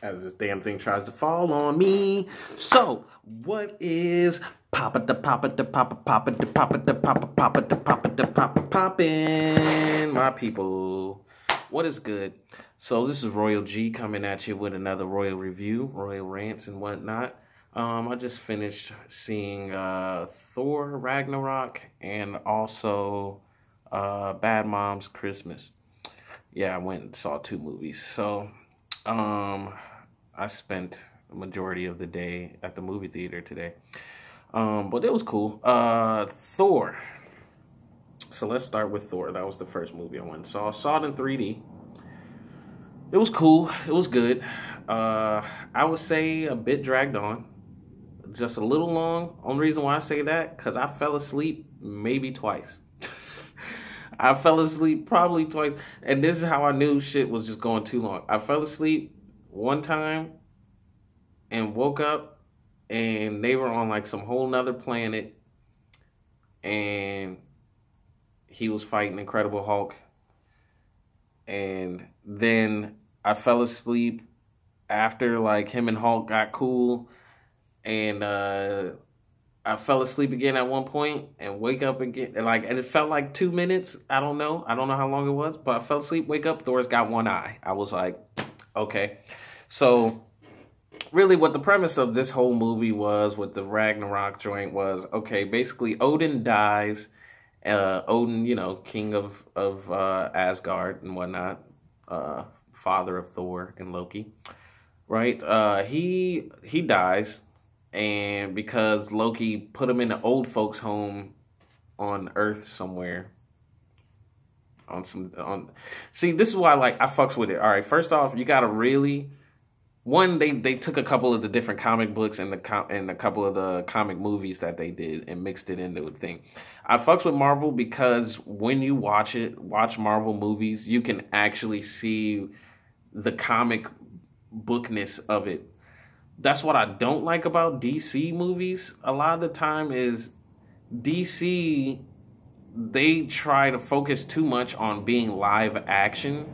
As this damn thing tries to fall on me. So, what is poppin', my people? What is good? So, this is Royal G coming at you with another Royal review, Royal rants and whatnot. I just finished seeing Thor Ragnarok and also Bad Moms Christmas. Yeah, I went and saw 2 movies. So, I spent the majority of the day at the movie theater today. But it was cool. Thor. So let's start with Thor. That was the first movie I went and saw. Saw it in 3D. It was cool. It was good. I would say a bit dragged on. Just a little long. Only reason why I say that, because I fell asleep maybe twice. I fell asleep probably twice. And this is how I knew shit was just going too long. I fell asleep one time and woke up and they were on like some whole nother planet and he was fighting Incredible Hulk. And then I fell asleep after like him and Hulk got cool, and I fell asleep again at one point and wake up again, and it felt like 2 minutes. I don't know how long it was, but I fell asleep, wake up, Thor's got one eye. I was like, okay. So really what the premise of this whole movie was with the Ragnarok joint was, okay, basically Odin dies. Odin, you know, king of Asgard and whatnot, father of Thor and Loki, right? He dies, and because Loki put him in an old folks home on Earth somewhere. See, this is why I fucks with it. All right, first off, you gotta really. One, they took a couple of the different comic books and a couple of the comic movies that they did and mixed it into a thing. I fucks with Marvel because when you watch Marvel movies, you can actually see the comic bookness of it. That's what I don't like about DC movies. A lot of the time is DC, they try to focus too much on being live action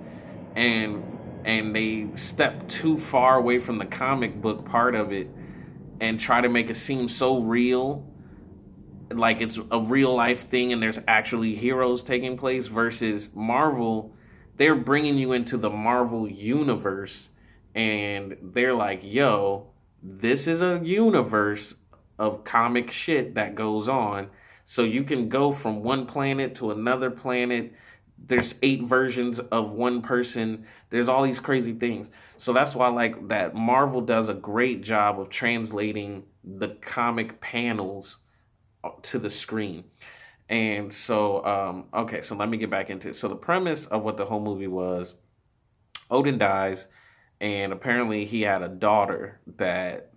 and they step too far away from the comic book part of it and try to make it seem so real, like it's a real life thing and there's actually heroes taking place, versus Marvel, they're bringing you into the Marvel universe and they're like, yo, this is a universe of comic shit that goes on, so you can go from one planet to another planet. There's 8 versions of one person. There's all these crazy things. So that's why I like that Marvel does a great job of translating the comic panels to the screen. And so, okay, so let me get back into it. So the premise of what the whole movie was, Odin dies, and apparently he had a daughter that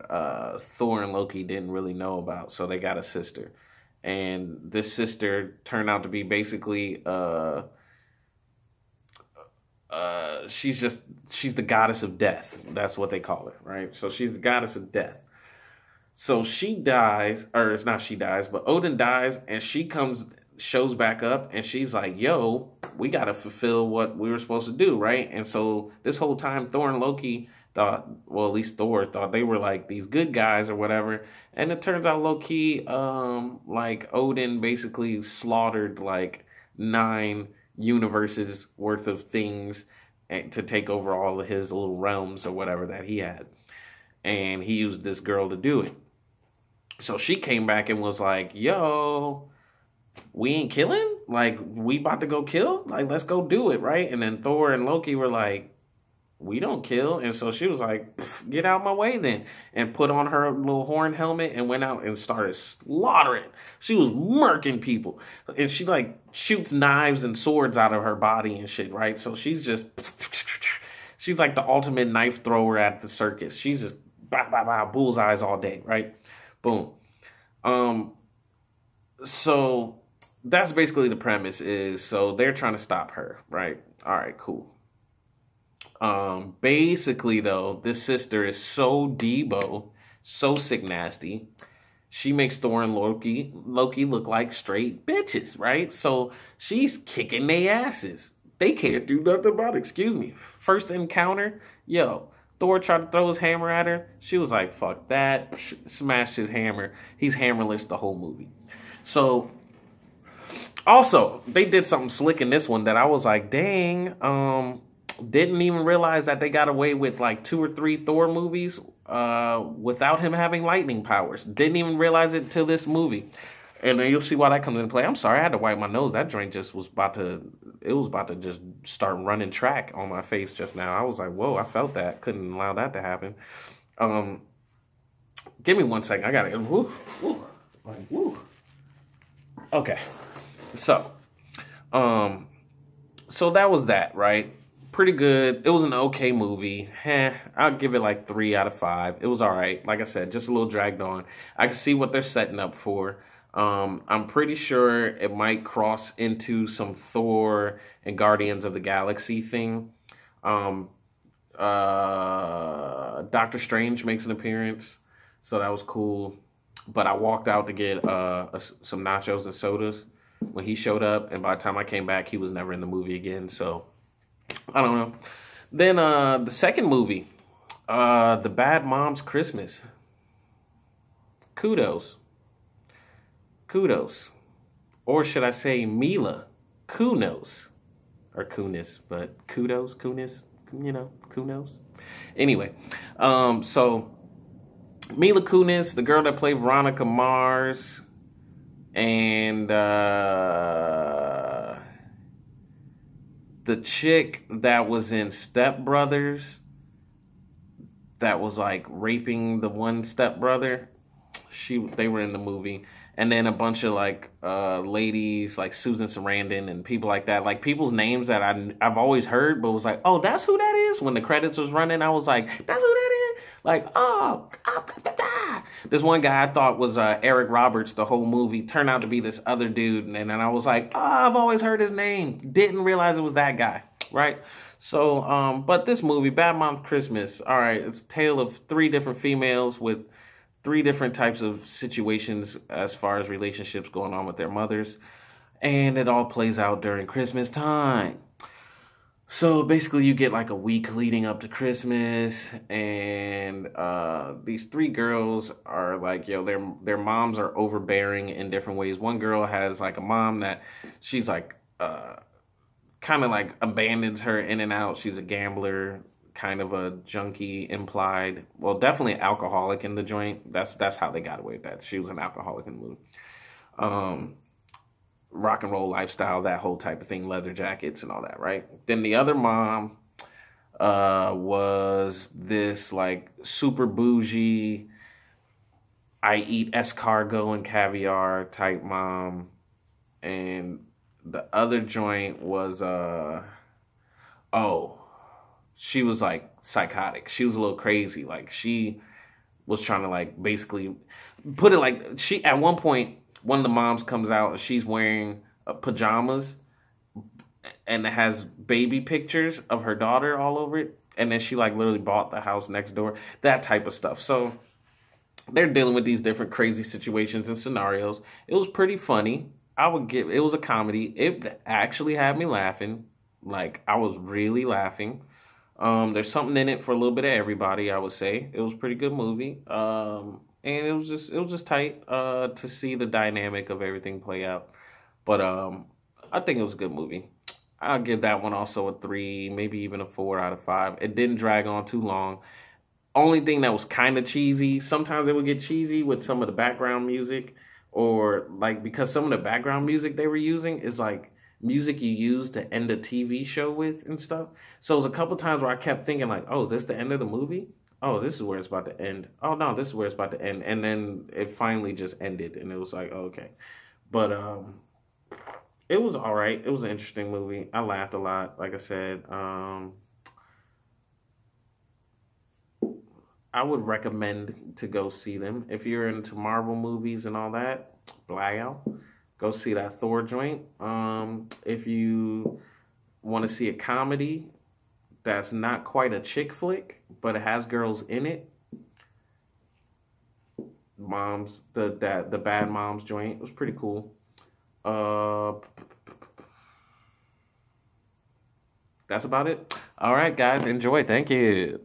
Thor and Loki didn't really know about. So they got a sister. And this sister turned out to be basically... she's the goddess of death. That's what they call her, right? So she's the goddess of death. So she dies, or it's not she dies, but Odin dies, and she shows back up, and she's like, yo, we got to fulfill what we were supposed to do, right? And so this whole time, Thor and Loki thought, well, at least Thor thought they were like these good guys or whatever. And it turns out low-key, like Odin basically slaughtered like 9 universes worth of things to take over all of his little realms or whatever that he had. And he used this girl to do it. So she came back and was like, yo, we ain't killing? Like, we about to go kill? Like, let's go do it, right? And then Thor and Loki were like, we don't kill. And so she was like, get out my way then. And put on her little horn helmet and went out and started slaughtering. She was murking people. And she like shoots knives and swords out of her body and shit, right? So she's like the ultimate knife thrower at the circus. She's just bullseyes all day, right? Boom. So that's basically the premise is, so they're trying to stop her, right? All right, cool. Basically though, this sister is so Debo, so sick nasty. She makes Thor and Loki look like straight bitches, right? So she's kicking their asses. They can't do nothing about it. Excuse me. First encounter, yo, Thor tried to throw his hammer at her. She was like, fuck that. Smashed his hammer. He's hammerless the whole movie. So, also, they did something slick in this one that I was like, dang, didn't even realize that they got away with like 2 or 3 Thor movies without him having lightning powers. Didn't even realize it till this movie. And then you'll see why that comes into play. I'm sorry, I had to wipe my nose. That drink just was about to just start running track on my face just now. I was like, whoa, I felt that. Couldn't allow that to happen. Give me 1 second. I got it. Woo, woo, like, woo. Okay. So that was that, right? Pretty good. It was an okay movie. I'll give it like 3 out of 5. It was all right. Like I said, just a little dragged on. I can see what they're setting up for. I'm pretty sure it might cross into some Thor and Guardians of the Galaxy thing. Doctor Strange makes an appearance, so that was cool. But I walked out to get some nachos and sodas when he showed up, and by the time I came back, he was never in the movie again. So I don't know. Then the second movie, The Bad Moms Christmas. Kudos. Or should I say Mila Kunis. Or Kunis, but Kunis, you know, Kunos. Anyway, so Mila Kunis, the girl that played Veronica Mars, and the chick that was in Step Brothers, that was like raping the one stepbrother. They were in the movie. And then a bunch of like ladies like Susan Sarandon and people like that, like people's names that I've always heard, but was like, oh, that's who that is. When the credits was running, I was like, that's who that is. Like, this one guy I thought was Eric Roberts the whole movie turned out to be this other dude, and then I was like, oh, I've always heard his name. Didn't realize it was that guy, right? So, but this movie, Bad Moms Christmas, all right, it's a tale of 3 different females with 3 different types of situations as far as relationships going on with their mothers. And it all plays out during Christmas time. So basically you get like a week leading up to Christmas. And these 3 girls are like, yo, their moms are overbearing in different ways. One girl has like a mom that she's like kind of like abandons her in and out. She's a gambler, kind of a junkie implied. Well, definitely an alcoholic in the joint. That's how they got away with that. She was an alcoholic in the movie. Rock and roll lifestyle, that whole type of thing, leather jackets and all that, right? Then the other mom was this like super bougie, I eat escargot and caviar type mom. And the other joint was she was like psychotic. She was a little crazy. Like she was trying to like basically put it like she, at one point, one of the moms comes out and she's wearing pajamas and it has baby pictures of her daughter all over it. And then she like literally bought the house next door, that type of stuff. So they're dealing with these different crazy situations and scenarios. It was pretty funny. It was a comedy. It actually had me laughing. Like I was really laughing. There's something in it for a little bit of everybody, I would say. It was a pretty good movie. And it was just tight to see the dynamic of everything play out. But I think it was a good movie. I'll give that one also a 3, maybe even a 4 out of 5. It didn't drag on too long. Only thing that was kind of cheesy, sometimes it would get cheesy with some of the background music, or like because some of the background music they were using is like music you use to end a TV show with and stuff. So it was a couple times where I kept thinking like, oh, is this the end of the movie? Oh, this is where it's about to end. Oh, no, this is where it's about to end. And then it finally just ended, and it was like, oh, okay. But it was all right. It was an interesting movie. I laughed a lot, like I said. I would recommend to go see them. If you're into Marvel movies and all that, go see that Thor joint. If you want to see a comedy that's not quite a chick flick, but it has girls in it, the Bad Moms joint was pretty cool. That's about it. All right, guys, enjoy. Thank you.